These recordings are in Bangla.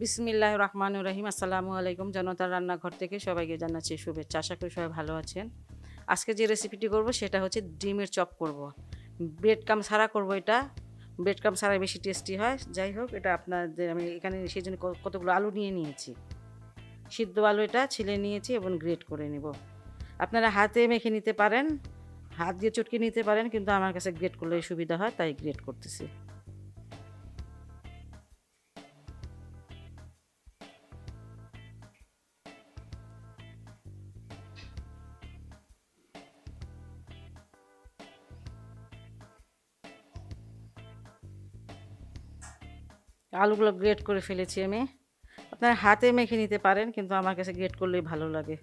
বিসমিল্লাহির রহমানির রহিম। আসসালামু আলাইকুম। জনতার রান্নাঘর থেকে সবাইকে জানাচ্ছি শুভেচ্ছা। আশা করি সবাই ভালো আছেন। আজকে যে রেসিপিটি করব সেটা হচ্ছে ডিমের চপ করব। ব্রেড ক্রাম্ব ছাড়া করব এটা। ব্রেড ক্রাম্ব ছাড়াই বেশি টেস্টি হয়। যাই হোক, এটা আপনাদের আমি এখানে সেজন্য কতগুলো আলু নিয়ে নিয়েছি। সিদ্ধ আলু এটা ছিলে নিয়েছি এবং গ্রেট করে নেব। আপনারা হাতে মেখে নিতে পারেন, হাত দিয়ে চটকে নিতে পারেন, কিন্তু আমার কাছে গ্রেট করলে সুবিধা হয়, তাই গ্রেট করতেছি। আলুগুলো গ্রেট করে ফেলেছি আমি। আপনারা হাতে মেখে নিতে পারেন, কিন্তু আমার কাছে গ্রেট করলেই ভালো লাগে।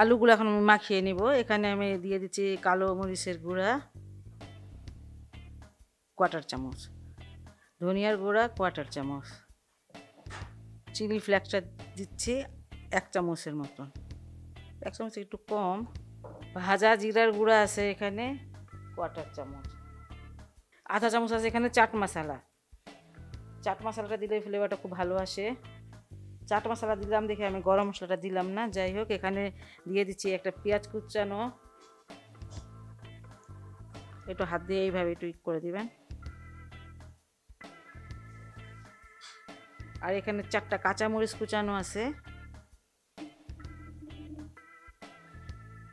আলুগুলো এখন আমি মাখিয়ে নিব। এখানে আমি দিয়ে দিচ্ছি কালো মরিচের গুঁড়া কোয়াটার চামচ, ধনিয়ার গুঁড়া কোয়াটার চামচ, চিলি ফ্লেক্সটা দিচ্ছি 1 চামচের মতন, 1 চামচ একটু কম। ভাজা জিরার গুঁড়া আছে এখানে কোয়াটার চামচ, আধা চামচ আছে এখানে চাট মশলা। চাট মশলাটা দিলে ফ্লেভারটা খুব ভালো আসে। চাট মশলা দিলাম দেখে আমি গরম মশলাটা দিলাম না। যাই হোক, এখানে দিয়ে দিচ্ছি একটা পেঁয়াজ কুচানো, একটু হাত দিয়ে এইভাবে একটু করে দিবেন। আর এখানে 4টা কাঁচামরিচ কুচানো আছে।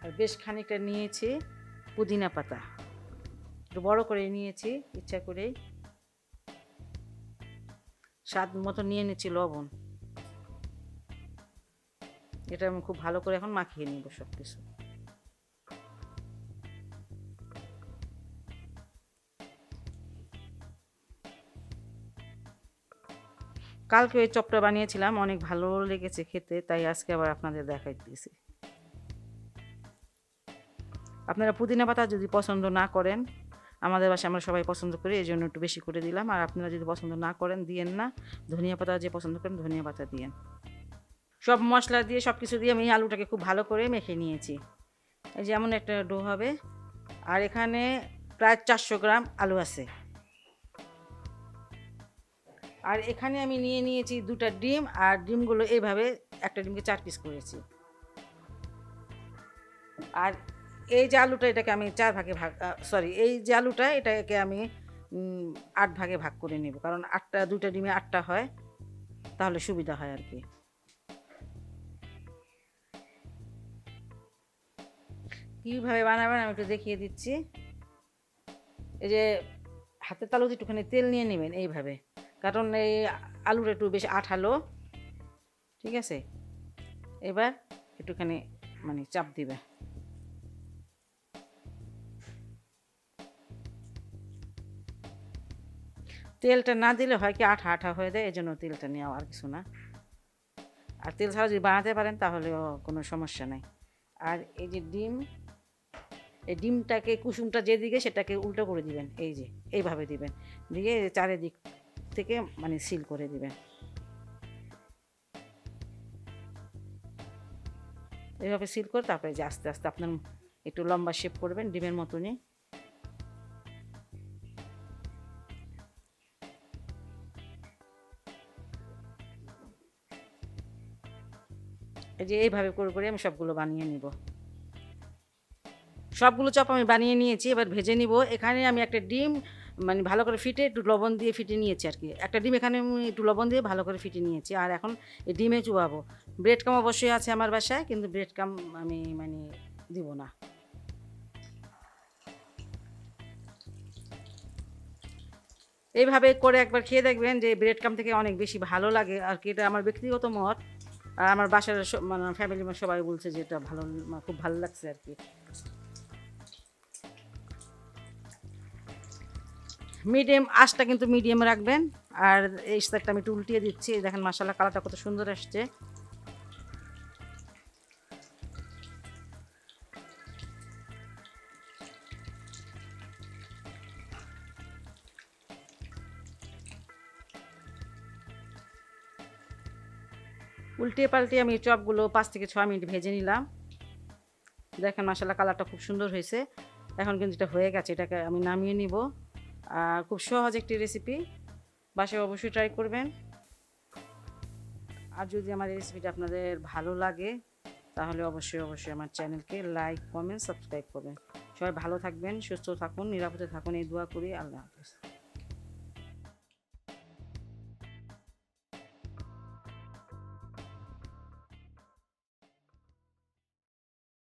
আর বেশ খানিকটা নিয়েছি পুদিনা পাতা, একটু বড় করে নিয়েছি ইচ্ছা করেই। স্বাদ মতো নিয়ে নিচ্ছি লবণ। এটা আমি খুব ভালো করে এখন মাখিয়ে নিব সব কিছু। কালকে ওই চপটা বানিয়েছিলাম, অনেক ভালো লেগেছে খেতে, তাই আজকে আবার আপনাদের দেখাইতেছি। আপনারা পুদিনা পাতা যদি পছন্দ না করেন, আমাদের বাসায় আমরা সবাই পছন্দ করি, এই জন্য একটু বেশি করে দিলাম। আর আপনারা যদি পছন্দ না করেন দিয়েন না। ধনিয়া পাতা যে পছন্দ করেন ধনিয়া পাতা দিয়েন। সব মশলা দিয়ে সব কিছু দিয়ে আমি আলুটাকে খুব ভালো করে মেখে নিয়েছি। এই যেমন একটা ডো হবে। আর এখানে প্রায় 400 গ্রাম আলু আছে। আর এখানে আমি নিয়ে নিয়েছি 2টা ডিম। আর ডিমগুলো এইভাবে একটা ডিমকে 4 পিস করেছি। আর এই যে আলুটা, এটাকে আমি 4 ভাগে এই যে আলুটা, এটাকে আমি 8 ভাগে ভাগ করে নেব, কারণ 2টা ডিমে 8টা হয়, তাহলে সুবিধা হয় আর কি। কীভাবে বানাবেন আমি একটু দেখিয়ে দিচ্ছি। এই যে হাতের তালুতে একটুখানি তেল নিয়ে নেবেন এইভাবে, কারণ এই আলুটা একটু বেশি আঠালো। ঠিক আছে, এবার একটুখানি চাপ দিবে। তেলটা না দিলে হয় কি আঠা আঠা হয়ে যায়, এই জন্য তেলটা নেওয়া, আর কিছু না। আর তেল ছাড়া যদি বানাতে পারেন তাহলেও কোনো সমস্যা নাই। আর এই যে ডিম, এই ডিমটাকে কুসুমটা যেদিকে সেটাকে উল্টো করে দিবেন, এই যে এইভাবে দিবেন, দিয়ে চারিদিক থেকে সিল করে দিবেন। এইভাবে সিল করে তারপরে যে আস্তে আস্তে আপনার একটু লম্বা শেপ করবেন ডিমের মতনই। এই যে এইভাবে করে করে আমি সবগুলো বানিয়ে নিব। সবগুলো চপ আমি বানিয়ে নিয়েছি, এবার ভেজে নিব। এখানে আমি একটা ডিম ভালো করে ফিটে একটু লবণ দিয়ে ফিটে নিয়েছি আর কি। একটা ডিম এখানে আমি একটু লবণ দিয়ে ভালো করে ফিটে নিয়েছি। আর এখন এই ডিমে চুবাবো। ব্রেড ক্রাম্ব অবশ্যই আছে আমার বাসায়, কিন্তু ব্রেড ক্রাম্ব আমি দিব না। এইভাবে করে একবার খেয়ে দেখবেন যে ব্রেড ক্রাম্ব থেকে অনেক বেশি ভালো লাগে আর কি। এটা আমার ব্যক্তিগত মত। আর আমার বাসার ফ্যামিলির সবাই বলছে যে এটা ভালো, খুব ভালো লাগছে আর কি। মিডিয়াম আঁচটা কিন্তু মিডিয়াম রাখবেন। আর এই সাইডটা আমি একটু উল্টিয়ে দিচ্ছি, দেখেন মাশাআল্লাহ কালারটা কত সুন্দর আসছে। উল্টিয়ে পাল্টিয়ে আমি চপগুলো 5 থেকে 6 মিনিট ভেজে নিলাম। দেখেন মাশাআল্লাহ কালারটা খুব সুন্দর হয়েছে। এখন কিন্তু এটা হয়ে গেছে, এটাকে আমি নামিয়ে নিব। খুব সহজ একটি রেসিপি। বাসায় অবশ্যই ট্রাই করবেন। আর যদি আমার এই রেসিপিটা আপনাদের ভালো লাগে তাহলে অবশ্যই অবশ্যই আমার চ্যানেলকে লাইক কমেন্ট সাবস্ক্রাইব করবেন। সবাই ভালো থাকবেন, সুস্থ থাকুন, নিরাপদে থাকুন, এই দোয়া করি। আল্লাহ হাফেজ।